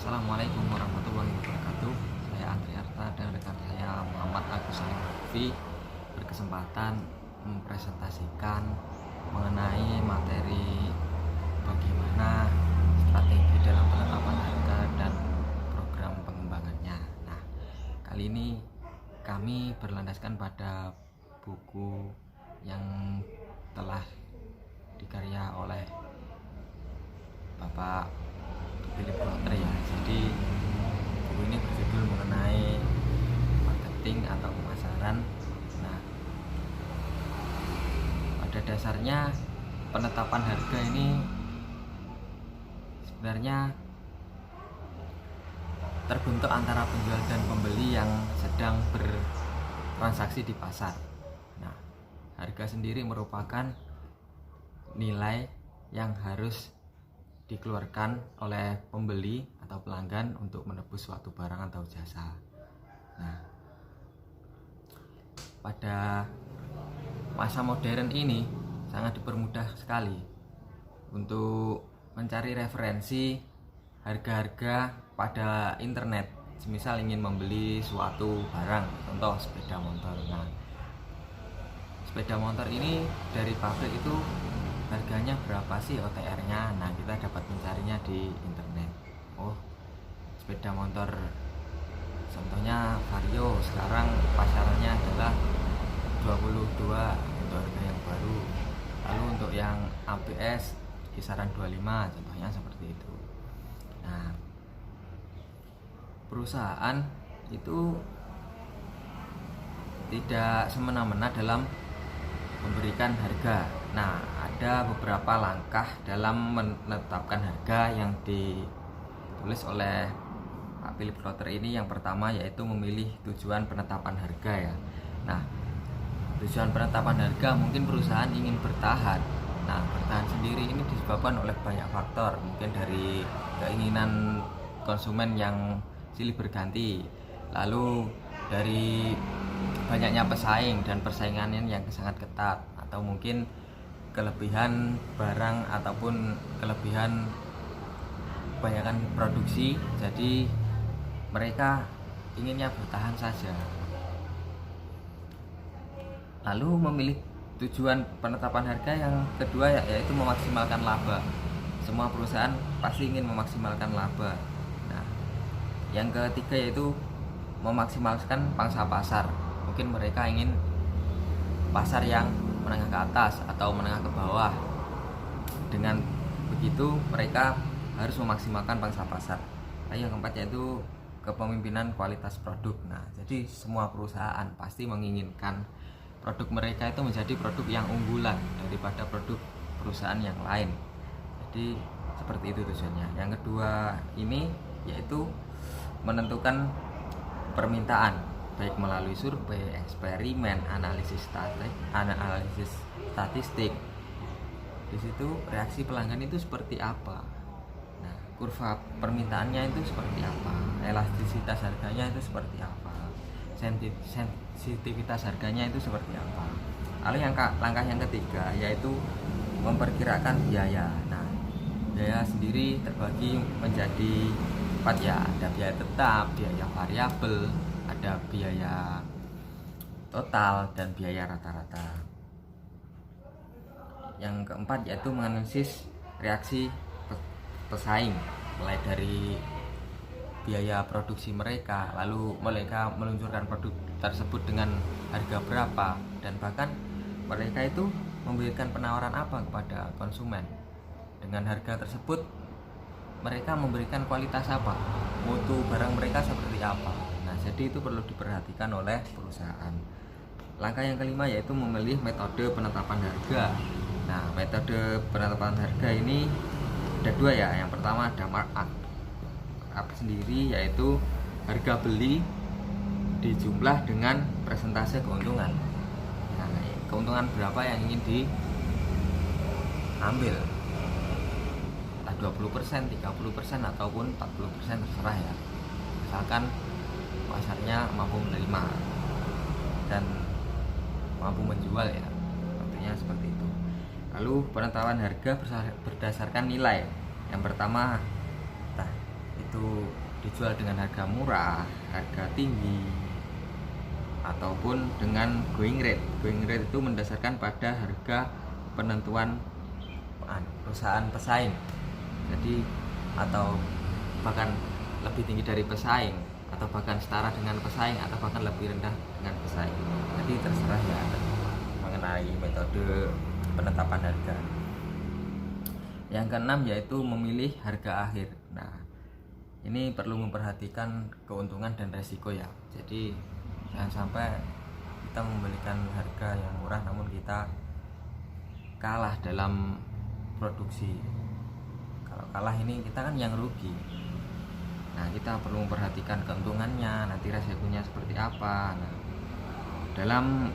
Assalamualaikum warahmatullahi wabarakatuh. Saya Andri Arta dan rekan saya Muhammad Agus Salim Lutfi berkesempatan mempresentasikan mengenai materi bagaimana strategi dalam penetapan harga dan program pengembangannya. Nah, kali ini kami berlandaskan pada buku yang telah dikarya oleh Bapak Philip Kotler ya. Jadi buku ini berjudul mengenai marketing atau pemasaran. Nah, pada dasarnya penetapan harga ini sebenarnya terbentuk antara penjual dan pembeli yang sedang bertransaksi di pasar. Nah, harga sendiri merupakan nilai yang harus dikeluarkan oleh pembeli atau pelanggan untuk menebus suatu barang atau jasa. Nah, pada masa modern ini sangat dipermudah sekali untuk mencari referensi harga-harga pada internet. Semisal ingin membeli suatu barang, contoh sepeda motor. Nah, sepeda motor ini dari pabrik itu harganya berapa sih OTR-nya? Nah, kita dapat mencarinya di internet. Oh, sepeda motor contohnya Vario sekarang pasarannya adalah 22 untuk harga yang baru. Lalu untuk yang ABS kisaran 25, contohnya seperti itu. Nah, perusahaan itu tidak semena-mena dalam memberikan harga. Nah, ada beberapa langkah dalam menetapkan harga yang ditulis oleh Pak Philip Kotler ini. Yang pertama yaitu memilih tujuan penetapan harga ya. Nah, tujuan penetapan harga mungkin perusahaan ingin bertahan. Nah, bertahan sendiri ini disebabkan oleh banyak faktor. Mungkin dari keinginan konsumen yang silih berganti, lalu dari banyaknya pesaing dan persaingannya yang sangat ketat, atau mungkin kelebihan barang ataupun kelebihan kebanyakan produksi, jadi mereka inginnya bertahan saja. Lalu memilih tujuan penetapan harga yang kedua yaitu memaksimalkan laba. Semua perusahaan pasti ingin memaksimalkan laba. Nah, yang ketiga yaitu memaksimalkan pangsa pasar. Mungkin mereka ingin pasar yang menengah ke atas atau menengah ke bawah. Dengan begitu mereka harus memaksimalkan pangsa pasar. Lalu yang keempat yaitu kepemimpinan kualitas produk. Nah, jadi semua perusahaan pasti menginginkan produk mereka itu menjadi produk yang unggulan daripada produk perusahaan yang lain. Jadi seperti itu tujuannya. Yang kedua ini yaitu menentukan permintaan, baik melalui survei, eksperimen, analisis statistik. Di situ reaksi pelanggan itu seperti apa. Nah, kurva permintaannya itu seperti apa, elastisitas harganya itu seperti apa, sensitivitas harganya itu seperti apa. Lalu langkah yang ketiga yaitu memperkirakan biaya. Nah, biaya sendiri terbagi menjadi 4 ya. Ada biaya tetap, biaya variabel, ada biaya total, dan biaya rata-rata. Yang keempat yaitu menganalisis reaksi pesaing, mulai dari biaya produksi mereka, lalu mereka meluncurkan produk tersebut dengan harga berapa, dan bahkan mereka itu memberikan penawaran apa kepada konsumen. Dengan harga tersebut mereka memberikan kualitas apa, mutu barang mereka seperti apa. Nah, jadi itu perlu diperhatikan oleh perusahaan. Langkah yang kelima yaitu memilih metode penetapan harga. Nah, metode penetapan harga ini ada dua ya. Yang pertama ada markup sendiri, yaitu harga beli dijumlah dengan persentase keuntungan. Nah, keuntungan berapa yang ingin diambil, entah 20%, 30%, ataupun 40%, terserah ya. Misalkan pasarnya mampu menerima dan mampu menjual ya, artinya seperti itu. Lalu penetapan harga berdasarkan nilai. Yang pertama itu dijual dengan harga murah, harga tinggi, ataupun dengan going rate. Going rate itu mendasarkan pada harga penentuan perusahaan pesaing. Jadi atau bahkan lebih tinggi dari pesaing, atau bahkan setara dengan pesaing, atau bahkan lebih rendah dengan pesaing. Jadi terserah ya mengenai metode penetapan harga. Yang keenam yaitu memilih harga akhir. Nah, ini perlu memperhatikan keuntungan dan resiko ya. Jadi jangan sampai kita membelikan harga yang murah namun kita kalah dalam produksi. Kalau kalah ini kita kan yang rugi. Nah, kita perlu memperhatikan keuntungannya, nanti resikonya seperti apa. Nah, dalam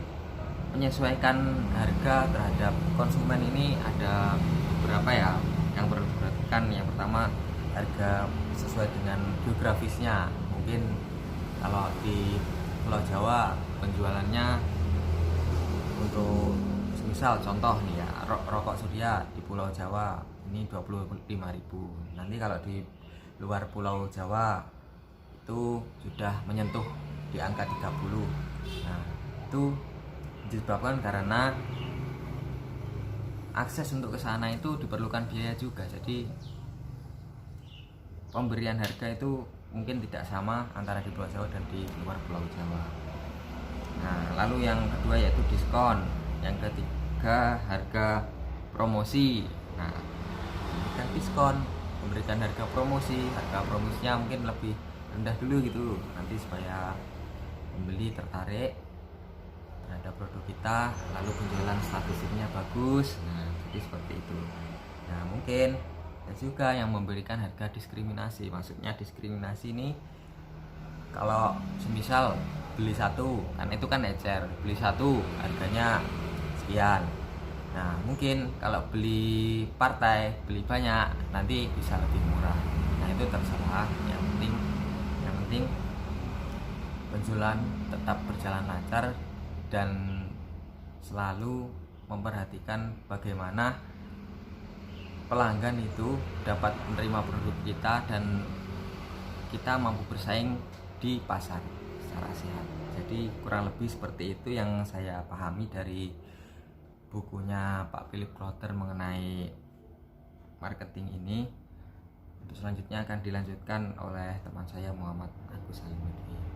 menyesuaikan harga terhadap konsumen ini ada beberapa ya yang perlu diperhatikan. Yang pertama, harga sesuai dengan geografisnya. Mungkin kalau di Pulau Jawa penjualannya untuk misal contoh nih ya, rokok Surya di Pulau Jawa ini 25.000. Nanti kalau di luar Pulau Jawa itu sudah menyentuh di angka 30. Nah, itu disebabkan karena akses untuk ke sana itu diperlukan biaya juga. Jadi pemberian harga itu mungkin tidak sama antara di Pulau Jawa dan di luar Pulau Jawa. Nah, lalu yang kedua yaitu diskon. Yang ketiga harga promosi. Nah, memberikan diskon, memberikan harga promosi. Harga promosinya mungkin lebih rendah dulu gitu, nanti supaya pembeli tertarik terhadap produk kita, lalu penjualan statistiknya bagus. Nah, jadi seperti itu. Nah, mungkin ada juga yang memberikan harga diskriminasi. Maksudnya diskriminasi ini kalau semisal beli satu, kan itu kan ecer, beli satu harganya sekian. Nah, mungkin kalau beli partai, beli banyak, nanti bisa lebih murah. Nah, itu terserah. Yang penting penjualan tetap berjalan lancar dan selalu memperhatikan bagaimana pelanggan itu dapat menerima produk kita dan kita mampu bersaing di pasar secara sehat. Jadi kurang lebih seperti itu yang saya pahami dari bukunya Pak Philip Kotler mengenai marketing ini. Untuk selanjutnya akan dilanjutkan oleh teman saya Muhammad Agus Halimudin.